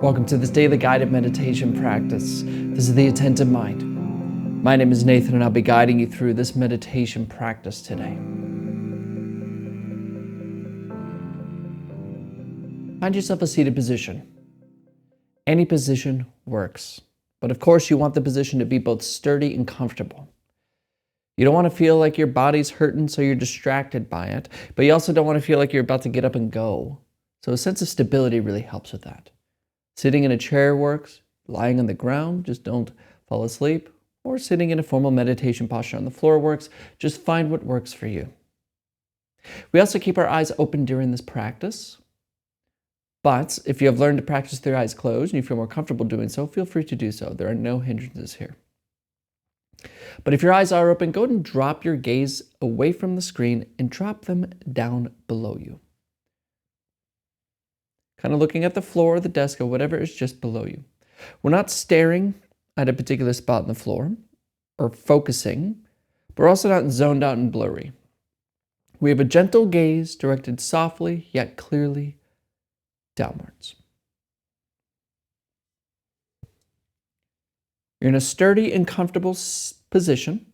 Welcome to this daily guided meditation practice. This is the Attentive Mind. My name is Nathan and I'll be guiding you through this meditation practice today. Find yourself a seated position. Any position works, but of course you want the position to be both sturdy and comfortable. You don't want to feel like your body's hurting so you're distracted by it, but you also don't want to feel like you're about to get up and go. So a sense of stability really helps with that. Sitting in a chair works, lying on the ground, just don't fall asleep, or sitting in a formal meditation posture on the floor works. Just find what works for you. We also keep our eyes open during this practice, but if you have learned to practice with your eyes closed and you feel more comfortable doing so, feel free to do so. There are no hindrances here. But if your eyes are open, go ahead and drop your gaze away from the screen and drop them down below you. Kind of looking at the floor or the desk or whatever is just below you. We're not staring at a particular spot on the floor or focusing, but we're also not zoned out and blurry. We have a gentle gaze directed softly yet clearly downwards. You're in a sturdy and comfortable position.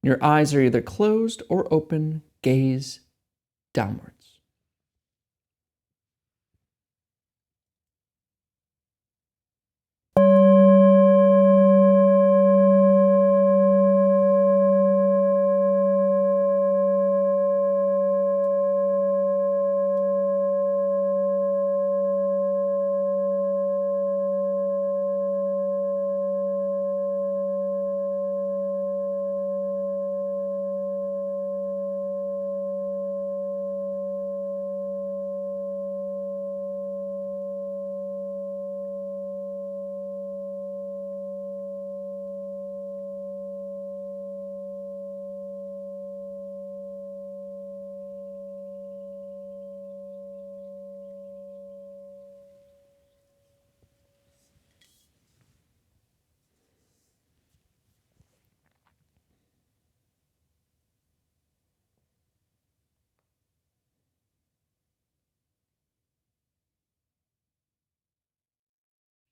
Your eyes are either closed or open, gaze downwards.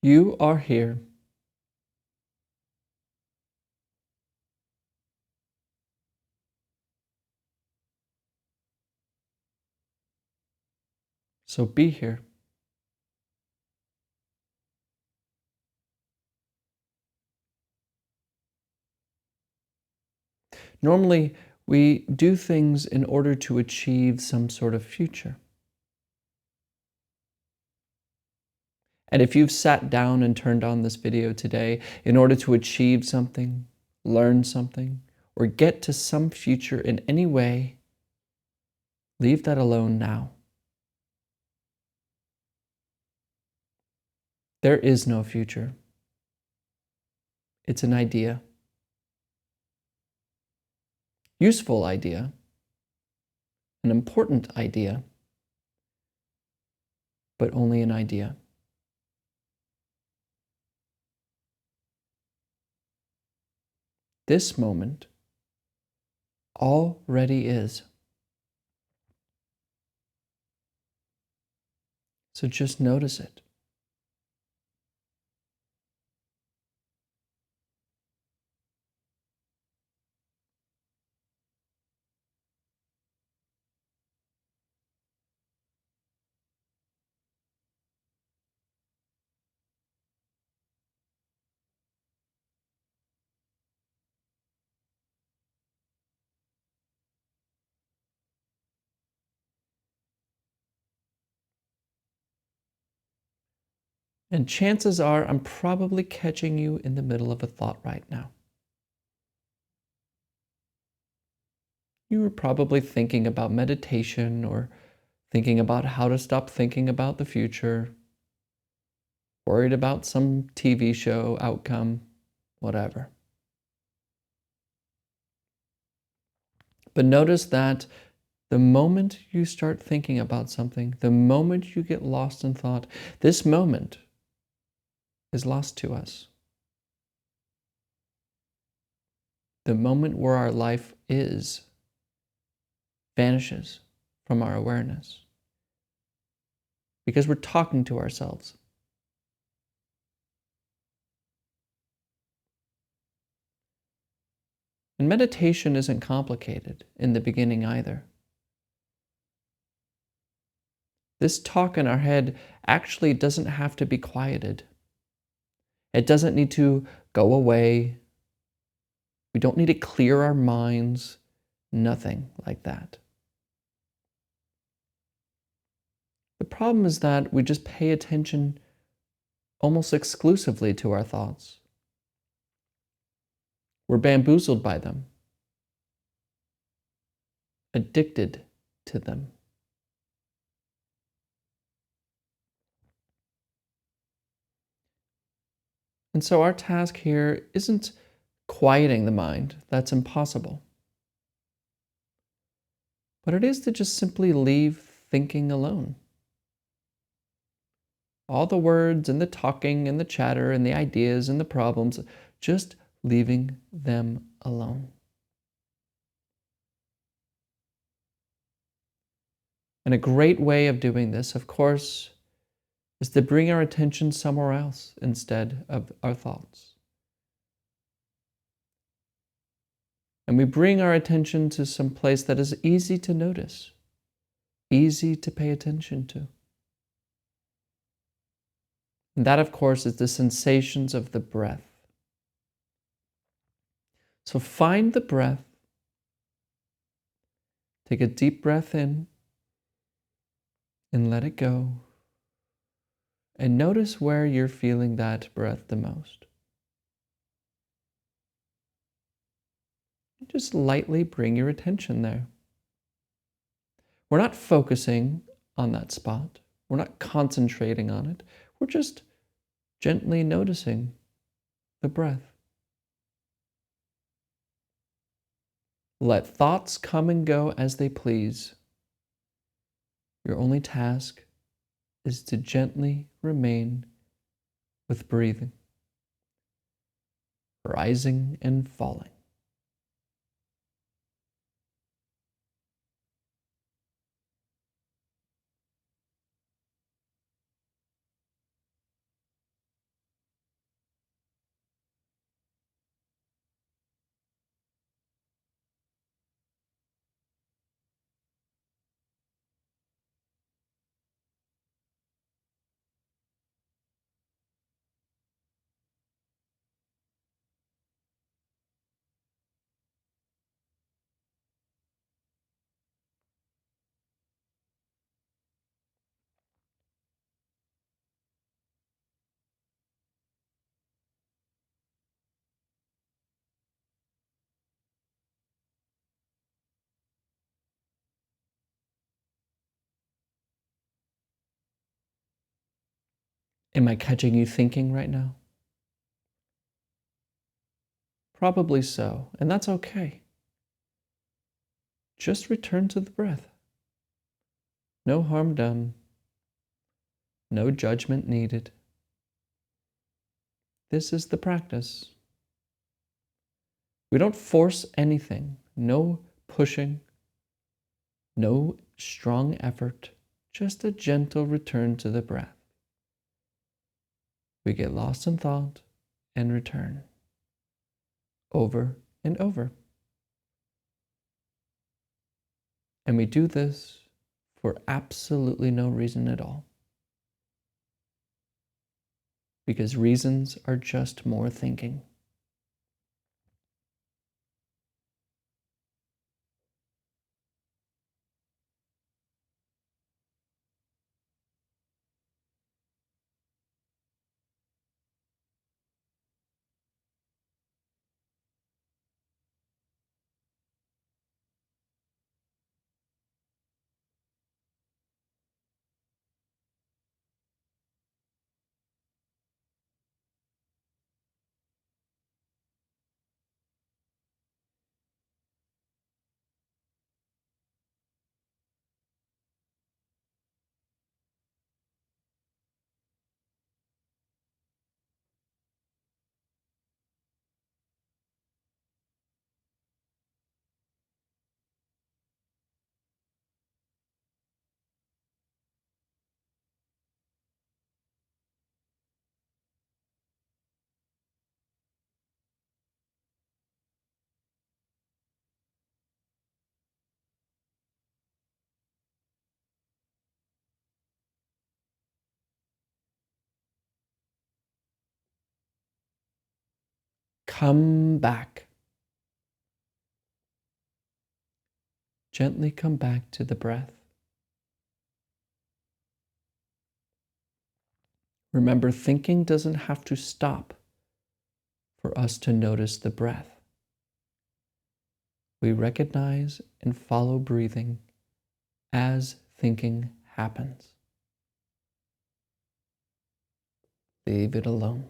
You are here. So be here. Normally, we do things in order to achieve some sort of future. And if you've sat down and turned on this video today in order to achieve something, learn something, or get to some future in any way, leave that alone now. There is no future. It's an idea. Useful idea. An important idea. But only an idea. This moment already is. So just notice it. And chances are I'm probably catching you in the middle of a thought right now. You were probably thinking about meditation or thinking about how to stop thinking about the future, worried about some TV show outcome, whatever. But notice that the moment you start thinking about something, the moment you get lost in thought, this moment is lost to us. The moment where our life is vanishes from our awareness because we're talking to ourselves. And meditation isn't complicated in the beginning either. This talk in our head actually doesn't have to be quieted. It doesn't need to go away. We don't need to clear our minds. Nothing like that. The problem is that we just pay attention almost exclusively to our thoughts. We're bamboozled by them, addicted to them. And so our task here isn't quieting the mind. That's impossible. But it is to just simply leave thinking alone. All the words and the talking and the chatter and the ideas and the problems, just leaving them alone. And a great way of doing this, of course, is to bring our attention somewhere else instead of our thoughts. And we bring our attention to some place that is easy to notice, easy to pay attention to. And that, of course, is the sensations of the breath. So find the breath. Take a deep breath in and let it go. And notice where you're feeling that breath the most. Just lightly bring your attention there. We're not focusing on that spot. We're not concentrating on it. We're just gently noticing the breath. Let thoughts come and go as they please. Your only task is to gently remain with breathing, rising and falling. Am I catching you thinking right now? Probably so, and that's okay. Just return to the breath. No harm done. No judgment needed. This is the practice. We don't force anything. No pushing. No strong effort. Just a gentle return to the breath. We get lost in thought and return. Over and over. And we do this for absolutely no reason at all. Because reasons are just more thinking. Come back. Gently come back to the breath. Remember, thinking doesn't have to stop for us to notice the breath. We recognize and follow breathing as thinking happens. Leave it alone.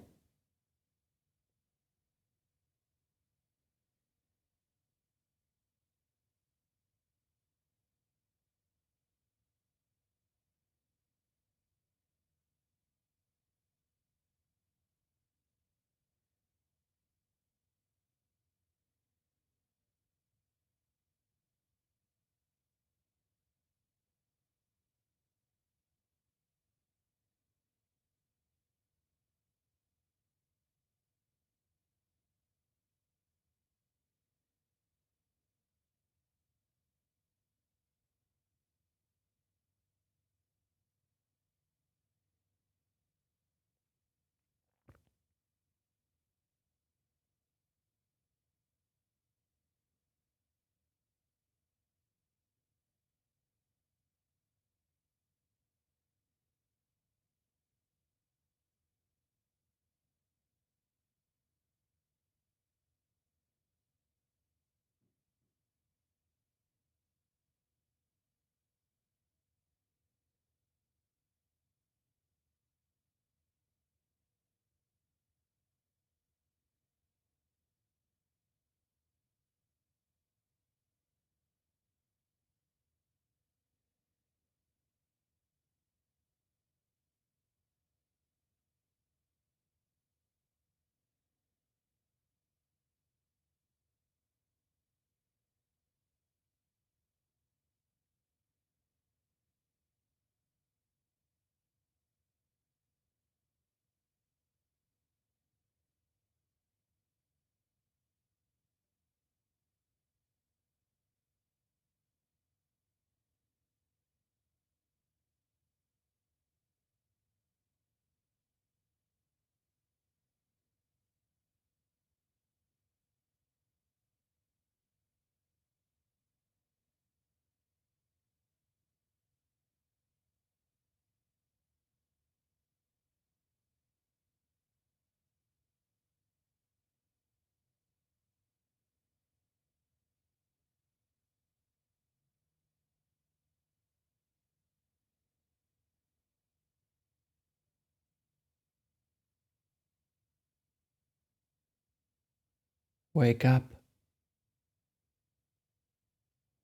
Wake up.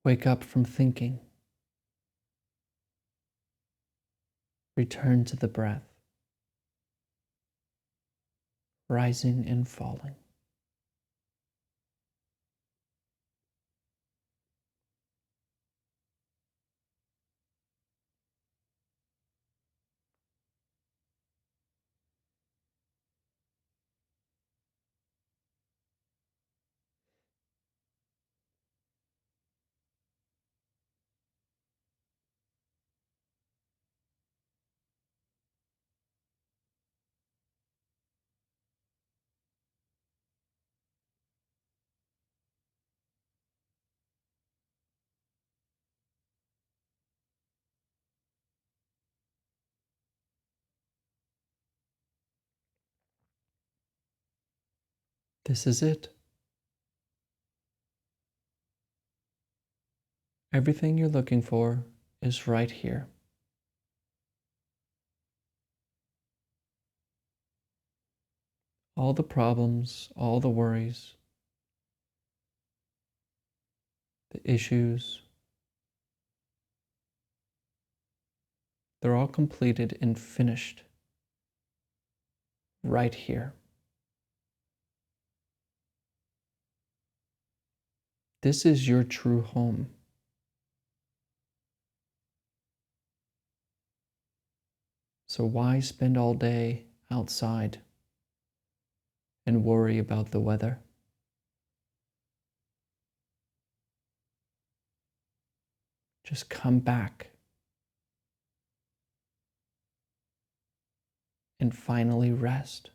Wake up from thinking. Return to the breath, rising and falling. This is it. Everything you're looking for is right here. All the problems, all the worries, the issues, they're all completed and finished right here. This is your true home. So why spend all day outside and worry about the weather? Just come back and finally rest.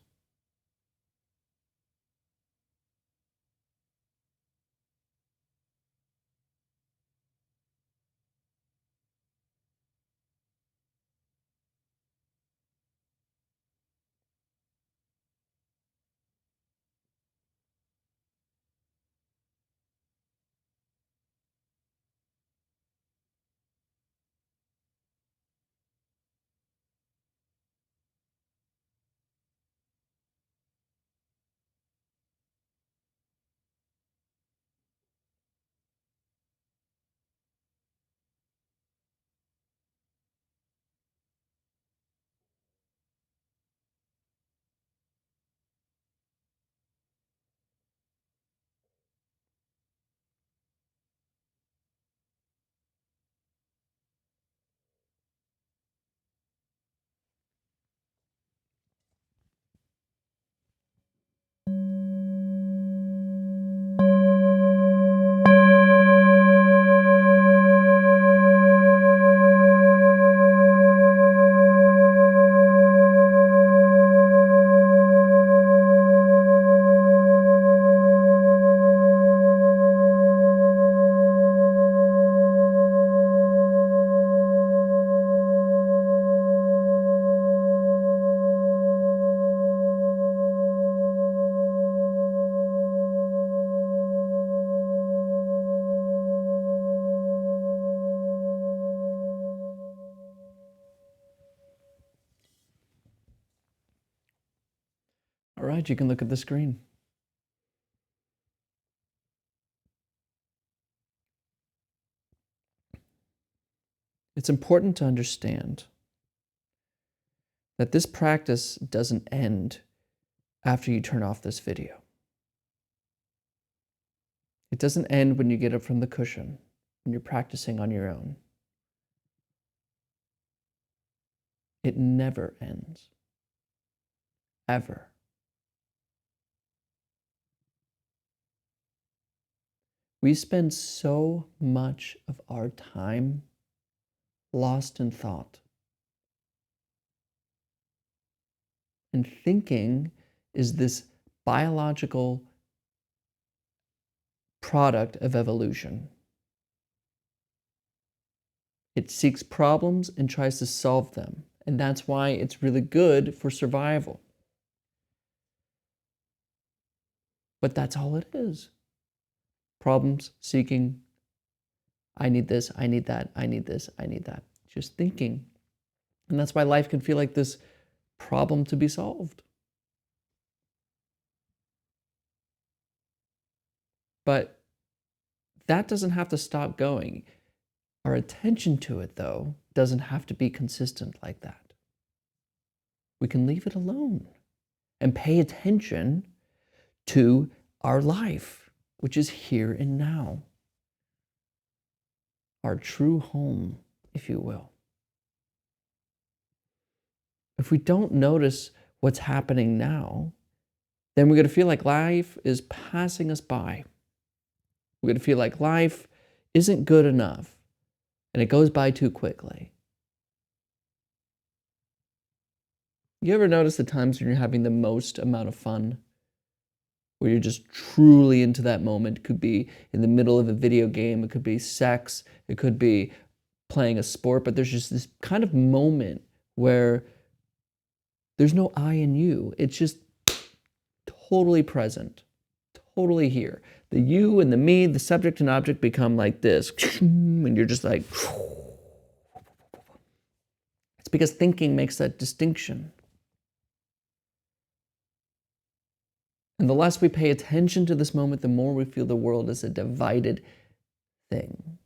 All right, you can look at the screen. It's important to understand that this practice doesn't end after you turn off this video. It doesn't end when you get up from the cushion, when you're practicing on your own. It never ends. Ever. We spend so much of our time lost in thought. And thinking is this biological product of evolution. It seeks problems and tries to solve them. And that's why it's really good for survival. But that's all it is. Problems, seeking, I need this, I need that, I need this, I need that. Just thinking. And that's why life can feel like this problem to be solved. But that doesn't have to stop going. Our attention to it, though, doesn't have to be consistent like that. We can leave it alone and pay attention to our life, which is here and now. Our true home, if you will. If we don't notice what's happening now, then we're going to feel like life is passing us by. We're going to feel like life isn't good enough, and it goes by too quickly. You ever notice the times when you're having the most amount of fun? Where you're just truly into that moment? It could be in the middle of a video game, it could be sex, it could be playing a sport, but there's just this kind of moment where there's no I in you. It's just totally present, totally here. The you and the me, the subject and object become like this, and you're just like, it's because thinking makes that distinction. And the less we pay attention to this moment, the more we feel the world is a divided thing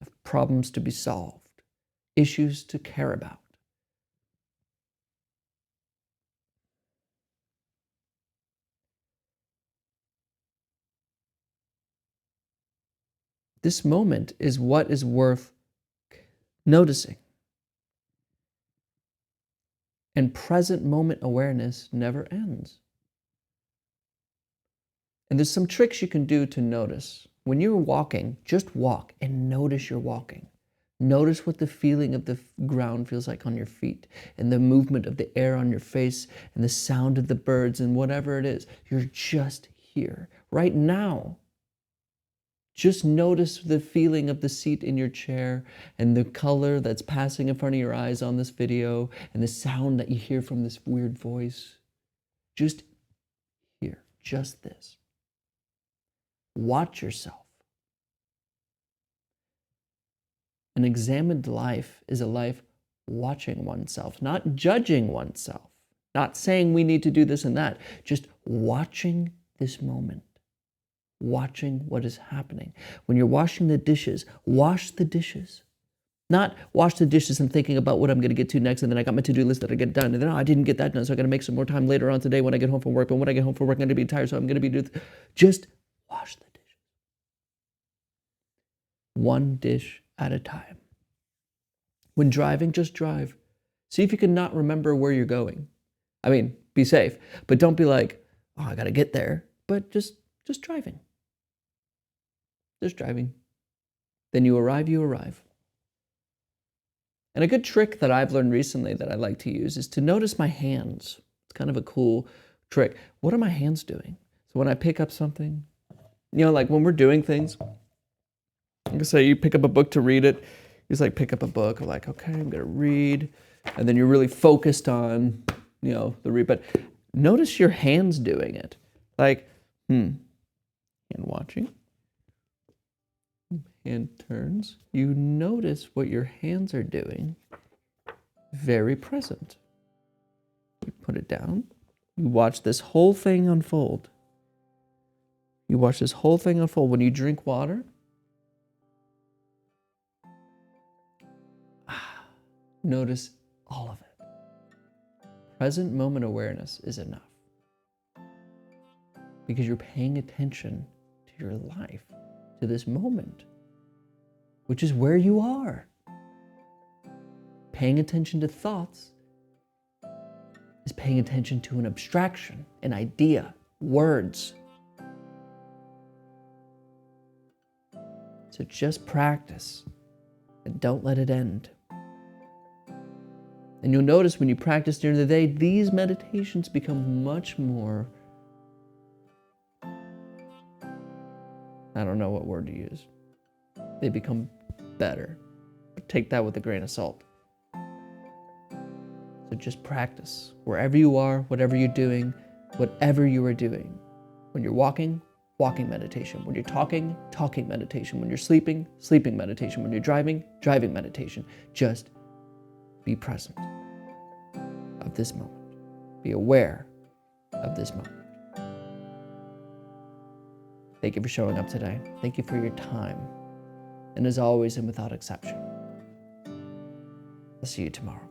of problems to be solved, issues to care about. This moment is what is worth noticing. And present moment awareness never ends. And there's some tricks you can do to notice. When you're walking, just walk and notice you're walking. Notice what the feeling of the ground feels like on your feet, and the movement of the air on your face, and the sound of the birds, and whatever it is. You're just here, right now. Just notice the feeling of the seat in your chair, and the color that's passing in front of your eyes on this video, and the sound that you hear from this weird voice. Just here, just this. Watch yourself. An examined life is a life watching oneself, not judging oneself, not saying we need to do this and that, just watching this moment, watching what is happening. When you're washing the dishes, wash the dishes. Not wash the dishes and thinking about what I'm going to get to next, and then I got my to-do list that I get done, and then I didn't get that done, so I got to make some more time later on today when I get home from work. But when I get home from work, I'm going to be tired, so I'm going to be just wash the dishes. One dish at a time. When driving, just drive. See if you can not remember where you're going. I mean, be safe, but don't be like, oh, I got to get there. But just driving. Just driving. Then you arrive, you arrive. And a good trick that I've learned recently that I like to use is to notice my hands. It's kind of a cool trick. What are my hands doing? So when I pick up something, like when we're doing things, like I say, you pick up a book to read it. You just like pick up a book, like, okay, I'm gonna read. And then you're really focused on, the read. But notice your hands doing it. Like, hand watching. Hand turns. You notice what your hands are doing. Very present. You put it down. You watch this whole thing unfold. You watch this whole thing unfold. When you drink water, notice all of it. Present moment awareness is enough. Because you're paying attention to your life, to this moment, which is where you are. Paying attention to thoughts is paying attention to an abstraction, an idea, words. So just practice and don't let it end. And you'll notice when you practice during the day, these meditations become much more, I don't know what word to use. They become better. But take that with a grain of salt. So just practice wherever you are, whatever you're doing, whatever you are doing. When you're walking, walking meditation. When you're talking, talking meditation. When you're sleeping, sleeping meditation. When you're driving, driving meditation. Just be present of this moment. Be aware of this moment. Thank you for showing up today. Thank you for your time. And as always, and without exception, I'll see you tomorrow.